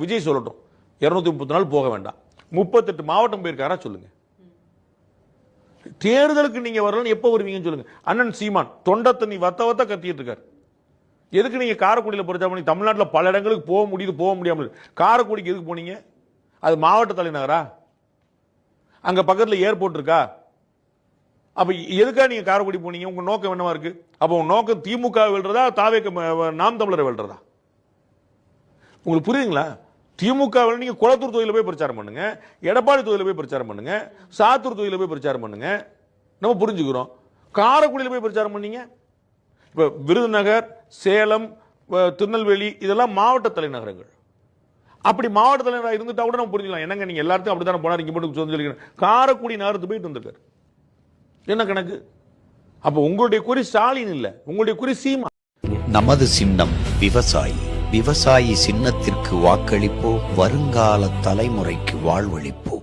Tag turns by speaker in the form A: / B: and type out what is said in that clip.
A: விஜய் சொல்லட்டும், 230 நாள் போக வேண்டாம், 38 மாவட்டம் போயிருக்காரா சொல்லுங்க. தேர்தலுக்கு நீங்க வரலன்னு எப்ப வருவீங்கன்னு சொல்லுங்க. அண்ணன் சீமான் தொண்டை தண்ணி வத்த கத்திட்டு இருக்காரு. எதுக்கு நீங்க காரைக்குடியில் பிரச்சாரம் பண்ணி தமிழ்நாட்டில் பல இடங்களுக்கு போக முடியுது, போக முடியாமல் காரைக்குடிக்கு எதுக்கு போனீங்க? அது மாவட்ட தலைநகரா? அங்க பக்கத்தில் ஏர்போர்ட் இருக்கா? அப்ப எதுக்கா நீங்க காரைக்குடி போனீங்க? உங்க நோக்கம் என்னவா இருக்கு? அப்ப உங்க நோக்கம் திமுக வெல்றதா, தாவேக நாம் தமிழரை வெல்றதா? உங்களுக்கு புரியுதுங்களா? திமுக நீங்க குளத்தூர் தொகுதியில் போய் பிரச்சாரம் பண்ணுங்க, எடப்பாடி தொகுதியில் போய் பிரச்சாரம் பண்ணுங்க, சாத்தூர் தொகுதியில் போய் பிரச்சாரம் பண்ணுங்க, நம்ம புரிஞ்சுக்கிறோம். காரைக்குடியில் போய் பிரச்சாரம் பண்ணீங்க. இப்ப விருதுநகர், சேலம், திருநெல்வேலி இதெல்லாம் மாவட்ட தலைநகரங்கள். அப்படி மாவட்ட தலைநகராக இருந்துட்டா கூட நம்ம புரிஞ்சுக்கலாம். என்னங்க நீங்க எல்லாத்தையும் அப்படித்தானே போனார், இங்க மட்டும் சொல்லிக்கிறேன். காரைக்குடி நகரத்து போயிட்டு வந்திருக்காரு. என்ன கணக்கு? அப்ப உங்களுடைய குறி ஸ்டாலின் இல்ல, உங்களுடைய குறி சீமா.
B: நமது சின்னம் விவசாயி. விவசாயி சின்னத்திற்கு வாக்களிப்போம், வருங்கால தலைமுறைக்கு வாழ்வளிப்போம்.